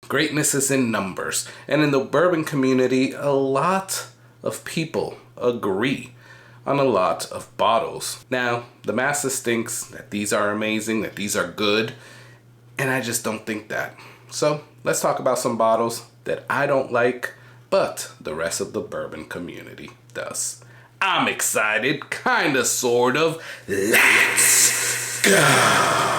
Greatness is in numbers. And in the bourbon community, a lot of people agree on a lot of bottles. Now, the masses thinks that these are amazing, that these are good, and I just don't think that. So let's talk about some bottles that I don't like, but the rest of the bourbon community does. I'm excited, kinda, sort of. Let's go!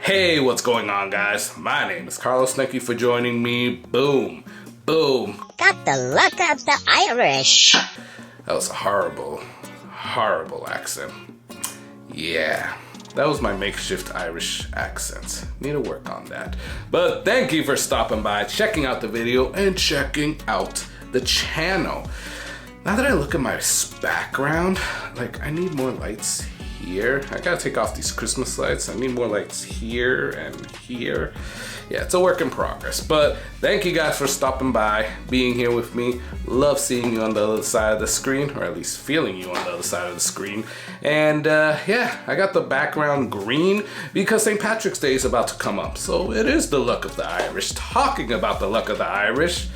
Hey, what's going on, guys? My name is Carlos. Thank you for joining me. Boom, boom. Got the luck of the Irish. That was a horrible, horrible accent. Yeah, that was my makeshift Irish accent. Need to work on that. But thank you for stopping by, checking out the video, and checking out the channel. Now that I look at my background, like, I need more lights here. I gotta take off these Christmas lights. I need more lights here and here. Yeah, it's a work in progress, but thank you guys for stopping by, being here with me. Love seeing you on the other side of the screen, or at least feeling you on the other side of the screen. And yeah, I got the background green because St. Patrick's Day is about to come up, so it is the luck of the Irish. Talking about the luck of the Irish,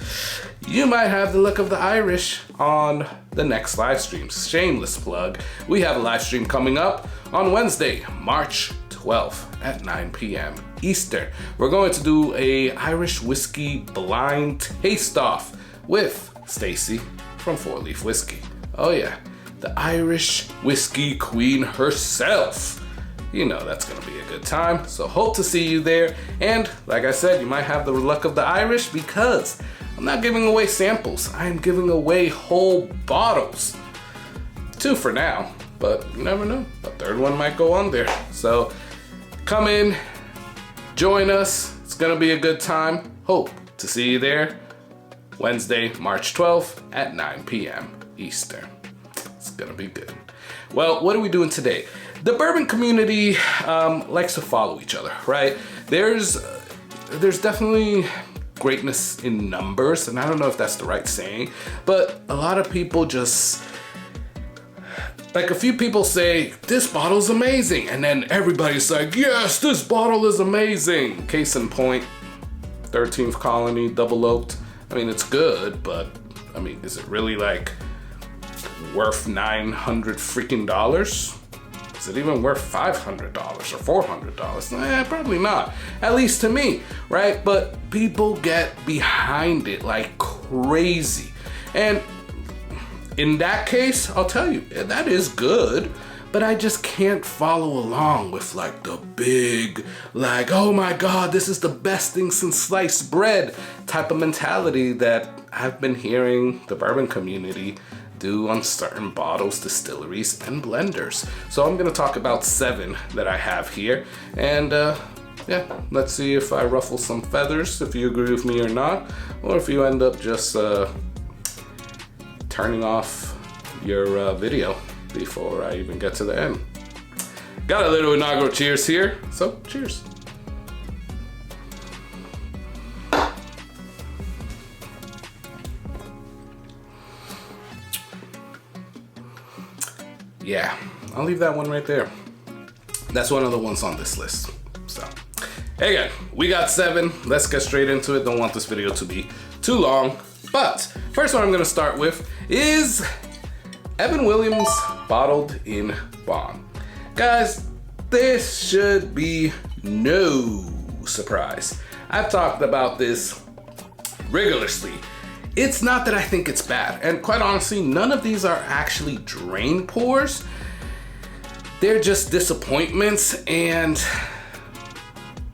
you might have the luck of the Irish on the next live stream. Shameless plug. We have a live stream coming up on Wednesday, March 12th at 9 p.m. Eastern. We're going to do a Irish whiskey blind taste-off with Stacy from 4 Leaf Whiskey. Oh yeah, the Irish whiskey queen herself. You know that's gonna be a good time, so hope to see you there. And like I said, you might have the luck of the Irish because I'm not giving away samples. I am giving away whole bottles. 2 for now, but you never know. A 3rd one might go on there. So come in, join us. It's gonna be a good time. Hope to see you there Wednesday, March 12th at 9 p.m. Eastern. It's gonna be good. Well, what are we doing today? The bourbon community likes to follow each other, right? There's definitely greatness in numbers, and I don't know if that's the right saying, but a lot of people just, like, a few people say, this bottle's amazing, and then everybody's like, yes, this bottle is amazing. Case in point, 13th Colony Double Oaked. I mean, it's good, but I mean, is it really like worth $900 freaking dollars? Is it even worth $500 or $400? Probably not. At least to me, right? But people get behind it like crazy. And in that case, I'll tell you, that is good, but I just can't follow along with like the big, like, oh my God, this is the best thing since sliced bread type of mentality that I've been hearing the bourbon community do on certain bottles, distilleries, and blenders. So I'm gonna talk about 7 that I have here, and yeah, let's see if I ruffle some feathers, if you agree with me or not, or if you end up just turning off your video before I even get to the end. Got a little inaugural cheers here, so cheers. Yeah, I'll leave that one right there. That's one of the ones on this list. So, hey again, we got 7. Let's get straight into it. Don't want this video to be too long. But first one I'm gonna start with is Evan Williams Bottled in Bond. Guys, this should be no surprise. I've talked about this rigorously. It's not that I think it's bad, and quite honestly, none of these are actually drain pours. They're just disappointments and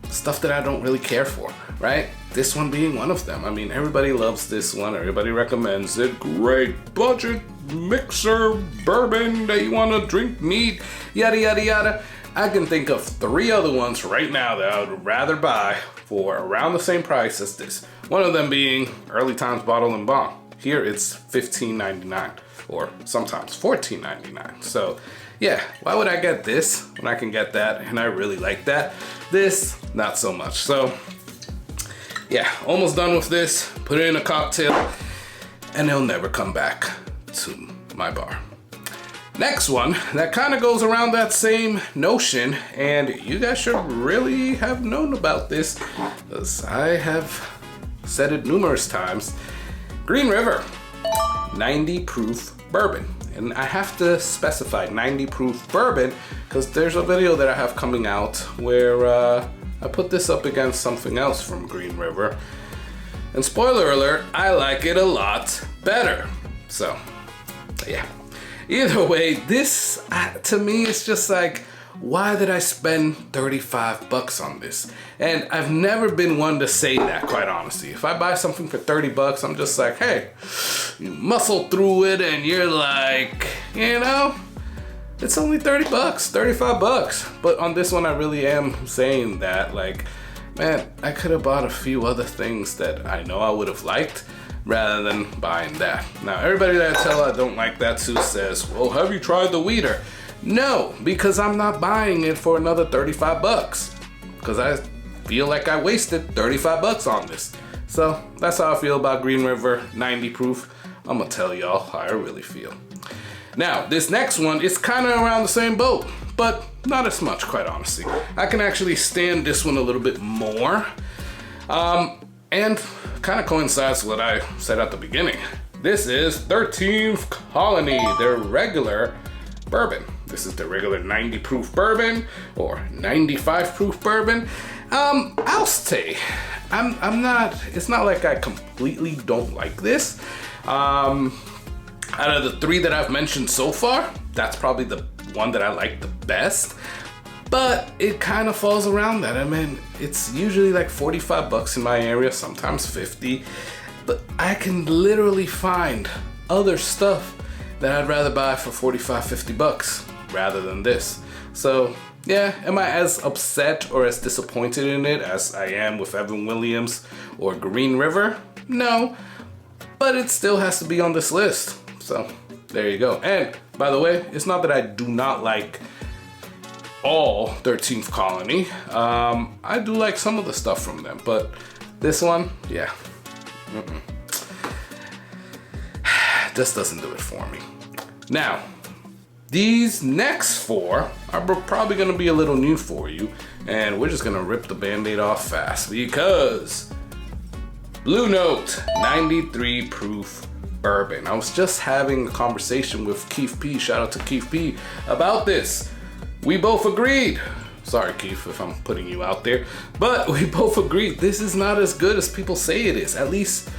stuff that I don't really care for, right? This one being one of them. I mean, everybody loves this one, everybody recommends it. Great budget mixer bourbon that you wanna drink neat, yada, yada, yada. I can think of 3 other ones right now that I would rather buy for around the same price as this. One of them being Early Times Bottle and Bond. Here it's $15.99 or sometimes $14.99. So yeah, why would I get this when I can get that and I really like that? This, not so much. So yeah, almost done with this. Put it in a cocktail. and they'll never come back to my bar. Next one that kind of goes around that same notion, and you guys should really have known about this because I have said it numerous times. Green River 90 proof bourbon. And I have to specify 90 proof bourbon because there's a video that I have coming out where I put this up against something else from Green River. And spoiler alert, I like it a lot better. So, yeah. Either way, this, to me, it's just like, why did I spend 35 bucks on this? And I've never been one to say that, quite honestly. If I buy something for 30 bucks, I'm just like, hey, you muscle through it and you're like, you know, it's only 30 bucks, 35 bucks. But on this one, I really am saying that, like, man, I could have bought a few other things that I know I would have liked rather than buying that. Now, everybody that I tell I don't like that too says, well, have you tried the weeder? No, because I'm not buying it for another 35 bucks. Because I feel like I wasted 35 bucks on this. So that's how I feel about Green River 90 proof. I'm gonna tell y'all how I really feel. Now, this next one is kind of around the same boat, but not as much, quite honestly. I can actually stand this one a little bit more. And kind of coincides with what I said at the beginning. This is 13th Colony, their regular bourbon. This is the regular 90 proof bourbon or 95 proof bourbon. I'll say, I'm not, it's not like I completely don't like this. Out of the three that I've mentioned so far, that's probably the one that I like the best. But it kind of falls around that. I mean, it's usually like 45 bucks in my area, sometimes 50. But I can literally find other stuff that I'd rather buy for 45, 50 bucks rather than this. So yeah, am I as upset or as disappointed in it as I am with Evan Williams or Green River? No, but it still has to be on this list. So there you go. And by the way, it's not that I do not like all 13th Colony. I do like some of the stuff from them, but this one, yeah, just doesn't do it for me. Now, these next four are probably gonna be a little new for you, and we're just gonna rip the Band-Aid off fast because Blue Note 93 proof bourbon. I was just having a conversation with Keith P, shout out to Keith P, about this. We both agreed. Sorry, Keith, if I'm putting you out there, but we both agreed this is not as good as people say it is, at least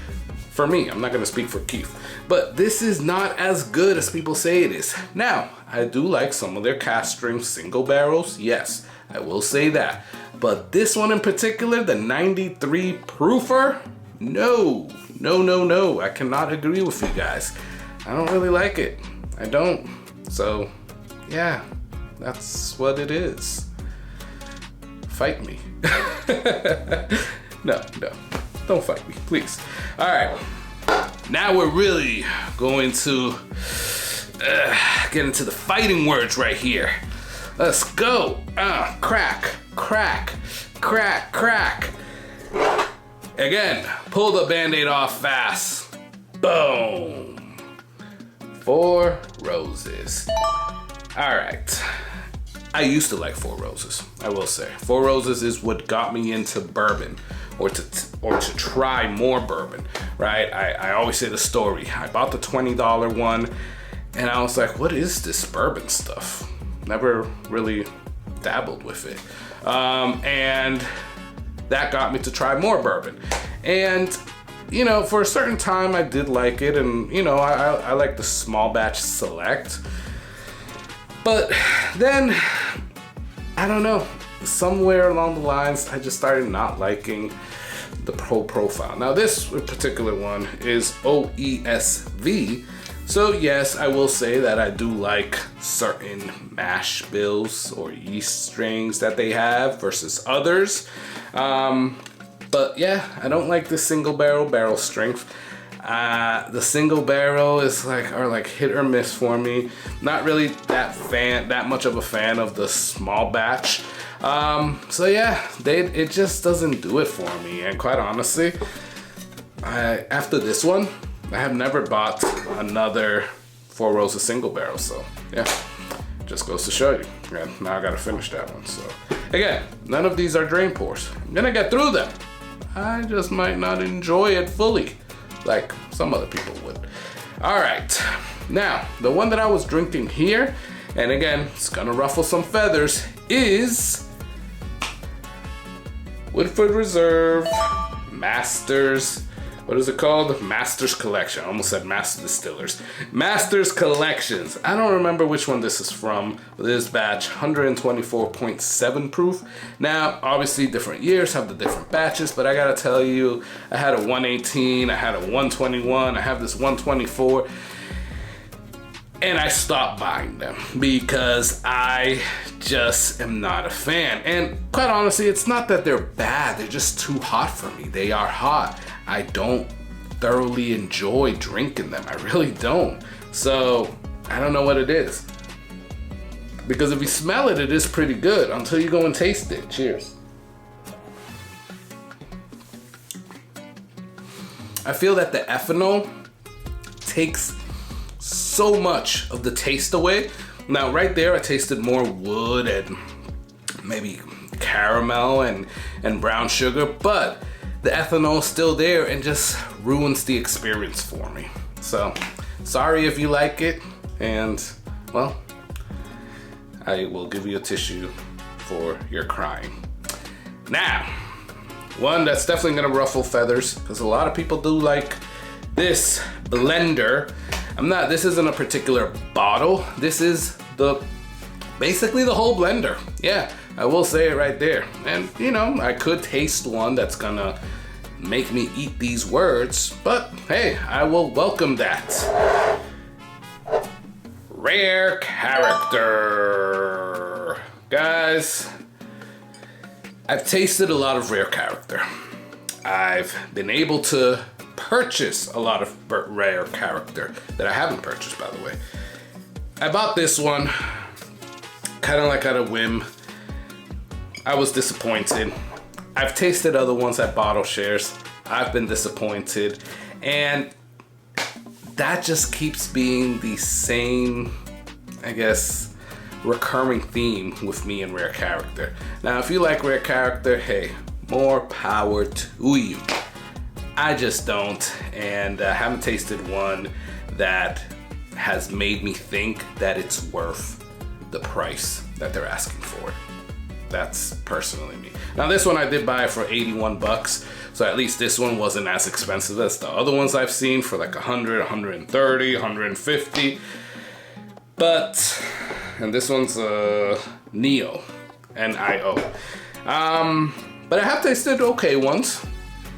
for me. I'm not gonna speak for Keith, but this is not as good as people say it is. Now, I do like some of their cast strength single barrels, yes, I will say that. But this one in particular, the 93 proofer, no, I cannot agree with you guys. I don't really like it, I don't. So, yeah. That's what it is. Fight me. No, don't fight me, please. All right, now we're really going to get into the fighting words right here. Let's go. Crack. Again, pull the Band-Aid off fast. Boom. 4 Roses. All right. I used to like 4 Roses, I will say. 4 Roses is what got me into bourbon, or to try more bourbon, right? I always say the story. I bought the $20 one, and I was like, what is this bourbon stuff? Never really dabbled with it. And that got me to try more bourbon. And, you know, for a certain time, I did like it, and, you know, I like the small batch select. But then, I don't know, somewhere along the lines, I just started not liking the profile. Now this particular one is OESV. So yes, I will say that I do like certain mash bills or yeast strains that they have versus others. But yeah, I don't like the single barrel strength. The single barrel is like hit or miss for me. Not really that much of a fan of the small batch. So yeah, it just doesn't do it for me. And quite honestly, after this one, I have never bought another Four Roses single barrel, so yeah, just goes to show you. And now I gotta finish that one. So again, none of these are drain pours. I'm gonna get through them. I just might not enjoy it fully, like some other people would. All right, now the one that I was drinking here, and again, it's gonna ruffle some feathers, is Woodford Reserve Masters. What is it called? Masters Collection. I almost said Master Distillers. Masters Collections. I don't remember which one this is from. This batch, 124.7 proof. Now, obviously different years have the different batches, but I gotta tell you, I had a 118, I had a 121, I have this 124, and I stopped buying them because I just am not a fan. And quite honestly, it's not that they're bad, they're just too hot for me. They are hot. I don't thoroughly enjoy drinking them. I really don't. So I don't know what it is. Because if you smell it, it is pretty good until you go and taste it. Cheers. I feel that the ethanol takes so much of the taste away. Now right there, I tasted more wood and maybe caramel and brown sugar, but the ethanol is still there and just ruins the experience for me. So sorry if you like it, and well, I will give you a tissue for your crying. Now, one that's definitely gonna ruffle feathers, because a lot of people do like this blender. This isn't a particular bottle. This is basically the whole blender. Yeah, I will say it right there. And you know, I could taste one that's gonna make me eat these words, but hey, I will welcome that. Rare Character. Guys, I've tasted a lot of Rare Character. I've been able to purchase a lot of Rare Character that I haven't purchased, by the way. I bought this one kind of like out of whim. I was disappointed. I've tasted other ones at bottle shares. I've been disappointed. And that just keeps being the same, I guess, recurring theme with me and Rare Character. Now, if you like Rare Character, hey, more power to you. I just don't, and I haven't tasted one that has made me think that it's worth the price that they're asking for it. That's personally me. Now this one I did buy for 81 bucks, so at least this one wasn't as expensive as the other ones I've seen for like 100, 130, 150. But, and this one's Neo, N-I-O. But I have tasted okay ones,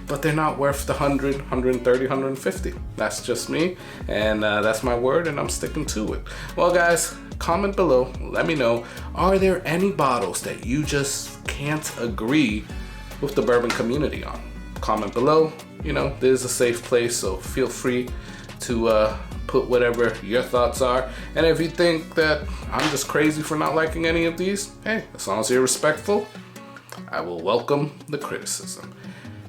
but they're not worth the 100, 130, 150. That's just me, and that's my word, and I'm sticking to it. Well guys, comment below, let me know, are there any bottles that you just can't agree with the bourbon community on? Comment below. You know, this is a safe place, so feel free to put whatever your thoughts are. And if you think that I'm just crazy for not liking any of these, hey, as long as you're respectful, I will welcome the criticism.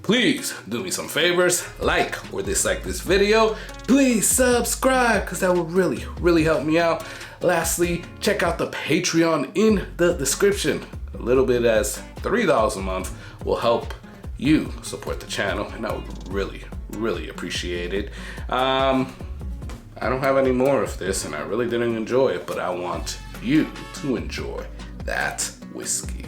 Please do me some favors, like or dislike this video. Please subscribe, because that will really, really help me out. Lastly, check out the Patreon in the description. A little bit as $3 a month will help you support the channel, and I would really, really appreciate it. I don't have any more of this, and I really didn't enjoy it, but I want you to enjoy that whiskey.